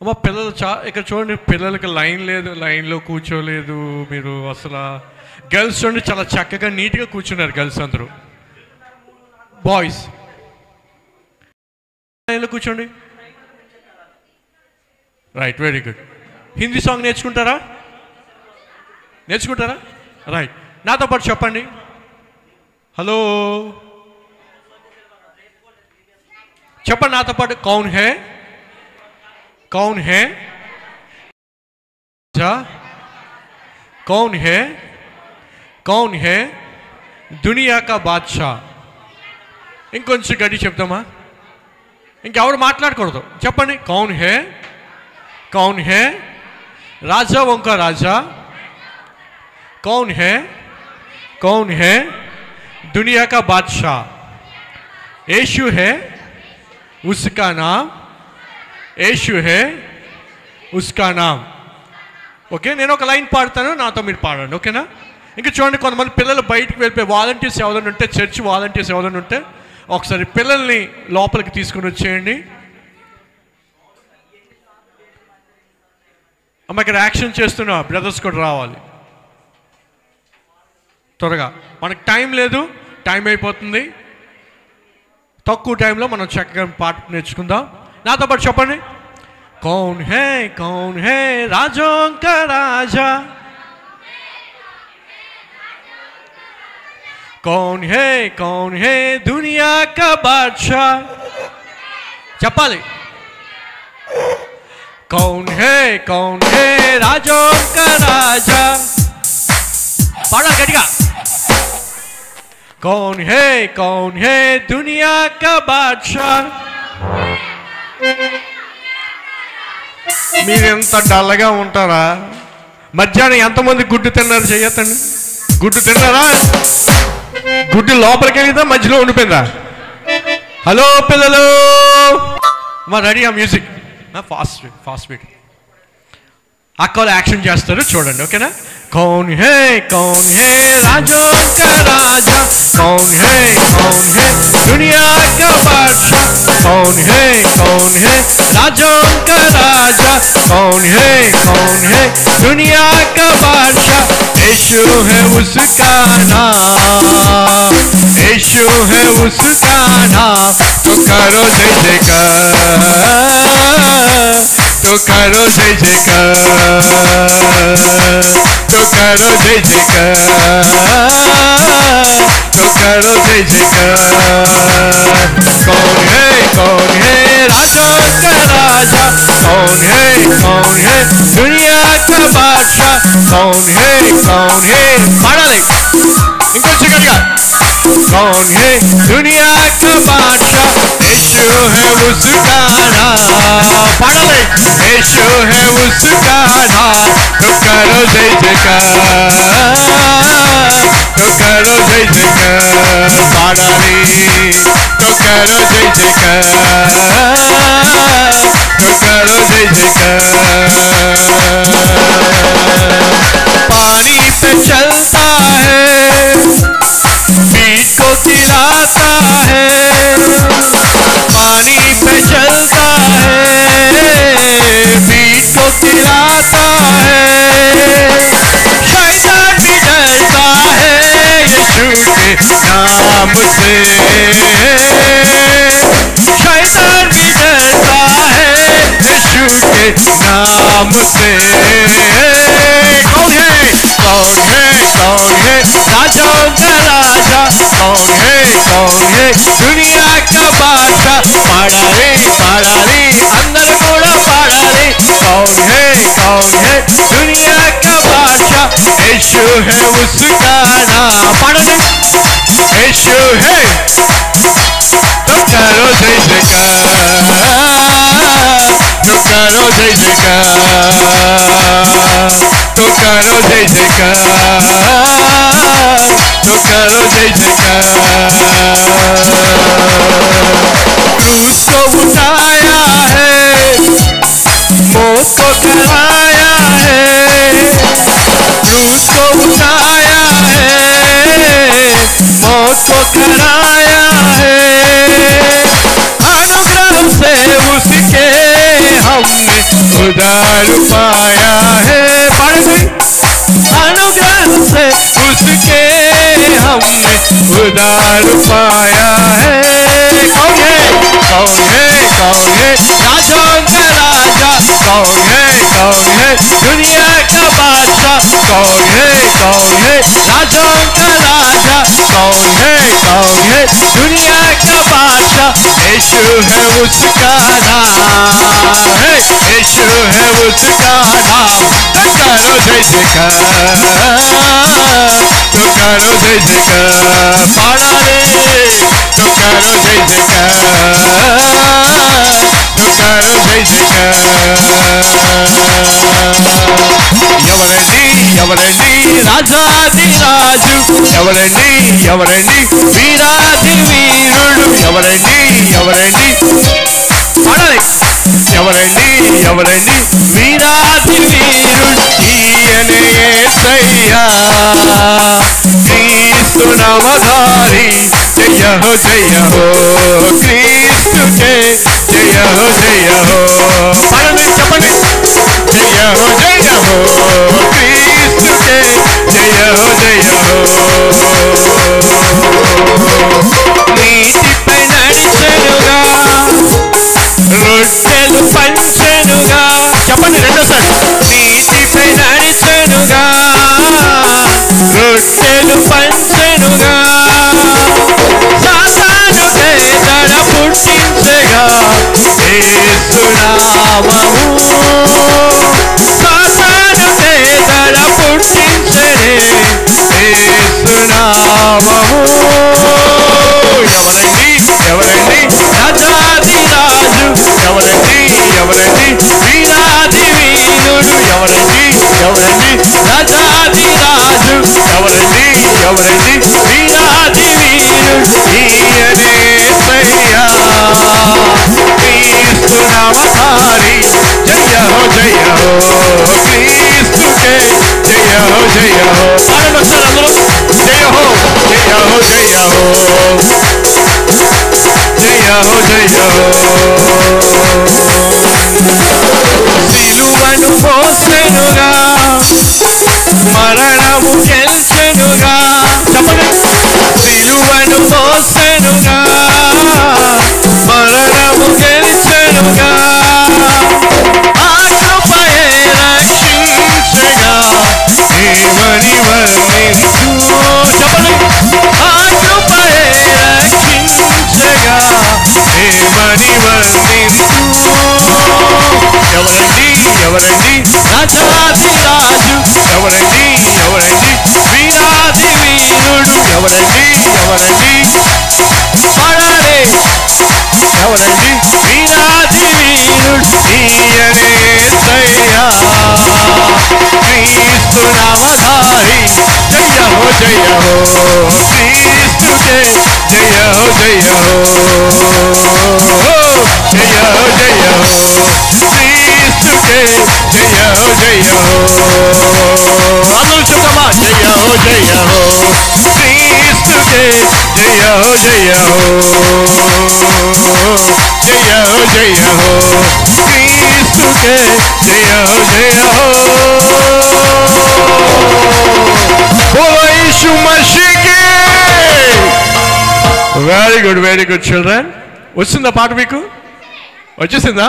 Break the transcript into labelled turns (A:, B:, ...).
A: అమ్మ పిల్లలు ఇక్కడ చూడండి, పిల్లలకి లైన్ లేదు, లైన్లో కూర్చోలేదు మీరు అసలు. గర్ల్స్ చూడండి చాలా చక్కగా నీట్గా కూర్చున్నారు గర్ల్స్ అందరూ. బాయ్స్ లైన్లో కూర్చోండి. Right, very good. Hindi song నేర్చుకుంటారా? రైట్, నాతో పాటు చెప్పండి. హలో చెప్పండి నాతో పాటు. కౌన్ హే कौन है जा कौन है दुनिया का बादशाह. ఇంకొంచెం గడి చెప్తామా? ఇంకెవరు మాట్లాడకూడదు. చెప్పండి. कौन है राजाओं का राजा. कौन है दुनिया का बादशाह. यीशु है उसका नाम, యేషు హే ఉస్కా నామ్. ఓకే, నేను ఒక లైన్ పాడతాను, నాతో మీరు పాడండి. ఓకేనా? ఇంకా చూడండి, కొంతమంది పిల్లలు బయటికి వెళ్ళిపోయి వాలంటీర్స్ ఎవరైనా ఉంటే, చర్చ్ వాలంటీర్స్ ఎవరైనా ఉంటే ఒకసారి పిల్లల్ని లోపలికి తీసుకుని వచ్చేయండి. అమ్మ ఇక్కడ యాక్షన్ చేస్తున్నా, బ్రదర్స్ కూడా రావాలి త్వరగా. మనకు టైం లేదు, టైం అయిపోతుంది. తక్కువ టైంలో మనం చక్కగా పాట నేర్చుకుందాం. నాతో పాటు చెప్పండి. कौन है राजों का राजा. कौन है दुनिया का बादशाह. చెప్పాలి. कौन है राजों का राजा. పాడాలి గట్టిగా. कौन है दुनिया का बादशाह. మీరెంత డల్గా ఉంటారా? మధ్యాహ్నం ఎంతమంది గుడ్డు తిన్నారు చెయ్యతండి. గుడ్డు తిన్నారా? గుడ్డు లోపలికి వెళ్ళిందా, మధ్యలో ఉండిపోయిందా? హలో పిల్లలు, మా రెడీ ఆ మ్యూజిక్ ఫాస్ట్ బీట్. అక్కలు యాక్షన్ చేస్తారు చూడండి. ఓకేనా? कौन है राजों का राजा. कौन है दुनिया का बादशाह. कौन है राजों का राजा. कौन है दुनिया का बादशाह. यीशु है उसका नाम, यीशु है उसका नाम. तो करो जय जयकार, तो करो जय जयकार, तो करो जय जयकार, तो करो जय जयकार. कौन है राजों का राजा. कौन है दुनिया का बादशाह. कौन है पाడాలి ఇంకొంచెం గట్టిగా. कौन है दुनिया का बादशाह. यीशु है उसका नाम. पाడాలి. यीशु है उसका नाम. तो करो जय जयकार, तो करो जय जयकार. पाడాలి. तो करो जय जयकार, तो करो जय जयकार. पानी पे चलता है, पीठ को खिलाता है. पानी पे चलता है, पीठ को खिलाता है. शैतान भी डरता है यीशु के नाम से. शैतान भी डरता है यीशु के नाम से. कौन है राजाओं का राजा. कौन है दुनिया का बादशाह. पाడాలి అందరూ కూడా పాడాలి. कौन है दुनिया का बादशाह. यीशु है उसका नाम. पाడండి. यीशु है. तो करो जय जयकार, तो करो जय जयकार, तो करो जय जयकार, तो करो जय जयकार. क्रूस को उठाया है, मौत को कराया है. क्रूस को उठाया है, मौत को कराया है. अनुग्रह से उसके हमने उद्धार पाया है। अनुग्रह से उसके हमने उद्धार पाया है। कौन है कौन है कौन है राजाओं का राजा, कौन है दुनिया का बादशाह, कौन है राजाओं का राजा, कौन है दुनिया का बादशाह। यीशु है उसका नाम है, यीशु है उसका नाम। तो करो जय जयकार, तो करो जय जयकार, पाड़ा रे तो करो जय जयकार, तो करो जय जयकार। ఎవరండి రాజాది రాజు, ఎవరండి వీరాది వీరుడు, ఎవరండి పాడాలి. ఎవరండి వీరాది వీరుడు, ఈయనే యేసయ్యా క్రీస్తు నామధారి. జయ హో క్రీస్తుకే జయ హో పాడండి చెప్పండి. జయ హో క్రీస్తుకే జయ హో నీతిపై నడిచెనుగా, రొట్టెలు పంచెనుగా. చెప్పండి రెండోసారి. నీతిపై నడిచెనుగా, రొట్టెలు పంచెనుగా. సాతాను పేదడ పుట్టించగా యేసు నామము, సాతాను పేదడ పుట్టించడే యేసు నామము. ఎవరండి రాజాది రాజు, ఎవరండి వీరాది వీరుడు, ఎవరండి రాజాది రాజు, ఎవరండి వీరాది వీరుడు, ఈయనే యేసయ్యా క్రీస్తు నామధారి. జయ హో క్రీస్తుకే జయ హో పాడండి ఒకసారి అందరూ. జయ హో సిలువను మోసెనుగా, మరణము గెల్చెనుగా. చెప్పండి. సిలువను మోసెనుగా, మరణము గెల్చెనుగా. ఆ కృపయే రక్షించగా ఏమని వర్ణించు. చెప్పండి. ఆ కృపయే రక్షించగా ఏమని వర్ణించు. ఎవరండి రాజాది రాజు, ఎవరండి వీరాది వీరుడు, ఎవరండి పాడాలి. ఎవరండి వీరాది వీరుడు, ఈయనే యేసయ్యా క్రీస్తు నామధారి. జయ హో క్రీస్తుకే జయ హో క్రీస్తుకే జయ హో అందరూ చెప్తామా. జయ హో క్రీస్తుకే జయ హో జయ హో క్రీస్తుకే జయ హో బోలో యేసు మసీహ్కి. Very good children. వచ్చిందా పాట మీకు? వచ్చేసిందా?